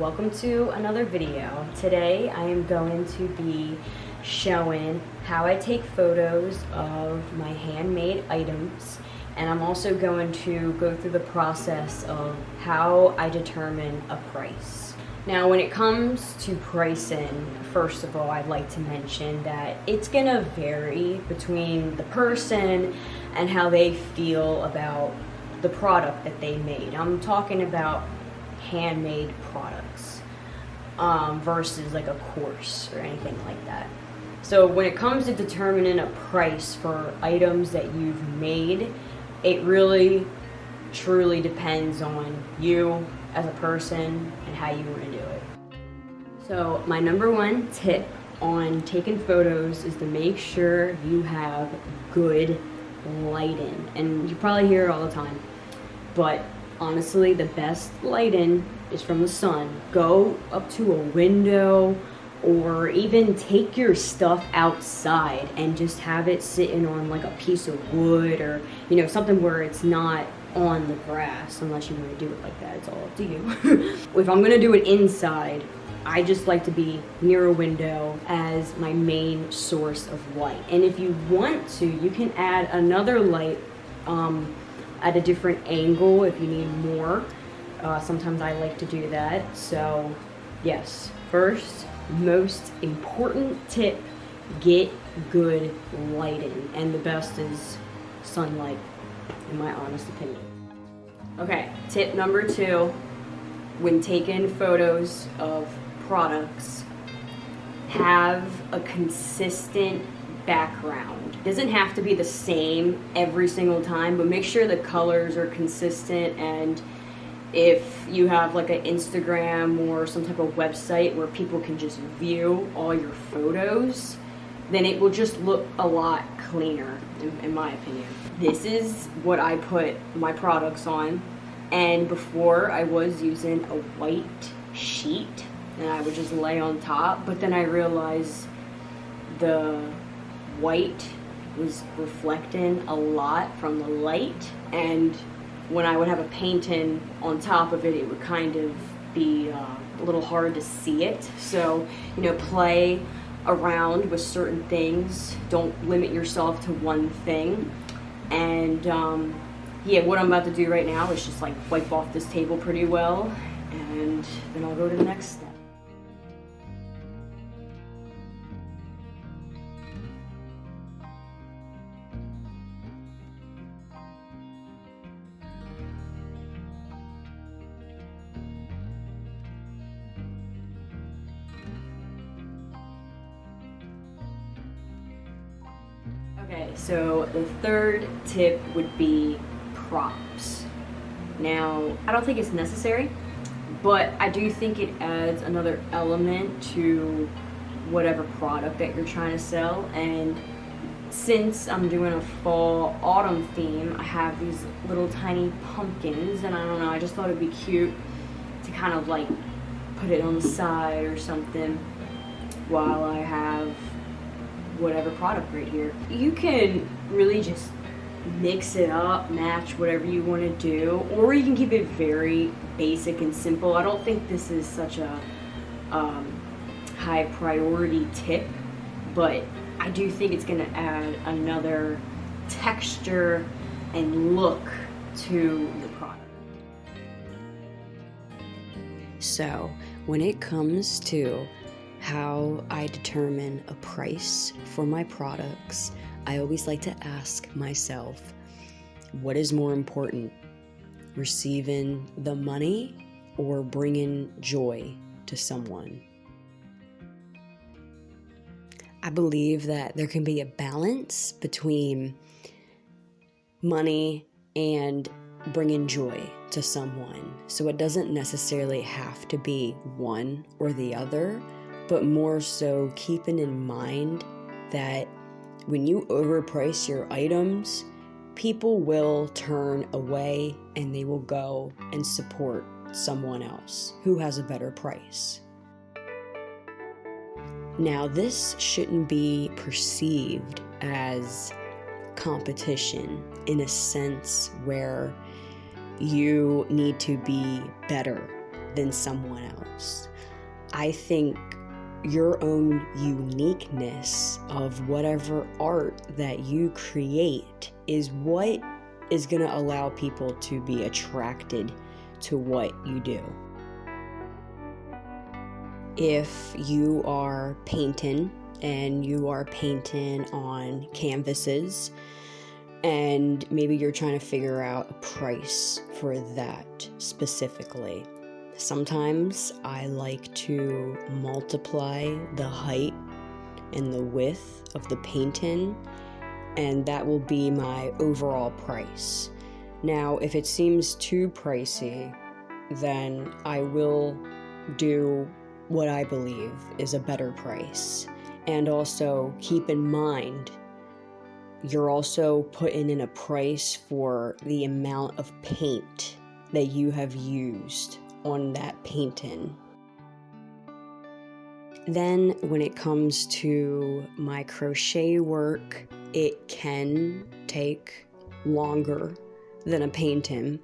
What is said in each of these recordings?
welcome to another video. Today I am going to be showing how I take photos of my handmade items, and I'm also going to go through the process of how I determine a price. Now when it comes to pricing, first of all, I'd like to mention that it's gonna vary between the person and how they feel about the product that they made. I'm talking about handmade products versus like a course or anything like that. So when it comes to determining a price for items that you've made, it really truly depends on you as a person and how you want to do it. So my number one tip on taking photos is to make sure you have good lighting. And you probably hear it all the time, but honestly, the best lighting is from the sun. Go up to a window or even take your stuff outside and just have it sitting on like a piece of wood or, something where it's not on the grass, unless you want to do it like that. It's all up to you. If I'm gonna do it inside, I just like to be near a window as my main source of light. And if you want to, you can add another light at a different angle if you need more. Sometimes I like to do that. So yes, first, most important tip, get good lighting. And the best is sunlight, in my honest opinion. Okay, tip number two, when taking photos of products, have a consistent background. It doesn't have to be the same every single time, but make sure the colors are consistent. And if you have like an Instagram or some type of website where people can just view all your photos, then it will just look a lot cleaner, in my opinion. This is what I put my products on, and before I was using a white sheet and I would just lay on top, but then I realized the white was reflecting a lot from the light, and when I would have a painting on top of it, it would kind of be a little hard to see it. So, play around with certain things. Don't limit yourself to one thing. And what I'm about to do right now is just like wipe off this table pretty well, and then I'll go to the next step. Okay, so the third tip would be props. Now, I don't think it's necessary, but I do think it adds another element to whatever product that you're trying to sell. And since I'm doing a fall autumn theme, I have these little tiny pumpkins, and I don't know, I just thought it'd be cute to kind of like put it on the side or something while I have whatever product right here. You can really just mix it up, match whatever you want to do, or you can keep it very basic and simple. I don't think this is such a high priority tip, but I do think it's going to add another texture and look to the product. So when it comes to how I determine a price for my products, I always like to ask myself, what is more important, receiving the money or bringing joy to someone? I believe that there can be a balance between money and bringing joy to someone. So it doesn't necessarily have to be one or the other, but more so keeping in mind that when you overprice your items, people will turn away and they will go and support someone else who has a better price. Now, this shouldn't be perceived as competition in a sense where you need to be better than someone else. I think your own uniqueness of whatever art that you create is what is going to allow people to be attracted to what you do. If you are painting and you are painting on canvases, and maybe you're trying to figure out a price for that specifically, sometimes I like to multiply the height and the width of the painting, and that will be my overall price. Now, if it seems too pricey, then I will do what I believe is a better price. And also keep in mind, you're also putting in a price for the amount of paint that you have used on that painting. Then when it comes to my crochet work, it can take longer than a painting,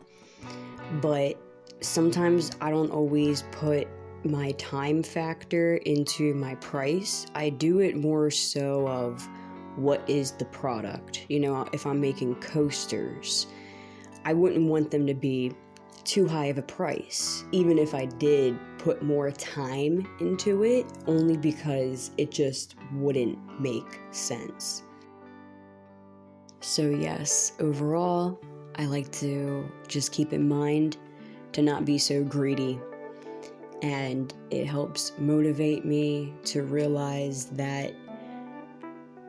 but sometimes I don't always put my time factor into my price. I do it more so of what is the product. You know, if I'm making coasters, I wouldn't want them to be too high of a price, even if I did put more time into it, only because it just wouldn't make sense. So yes, overall, I like to just keep in mind to not be so greedy, and it helps motivate me to realize that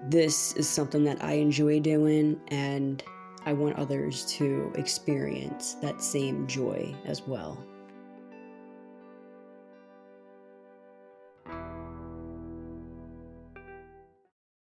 this is something that I enjoy doing, and I want others to experience that same joy as well.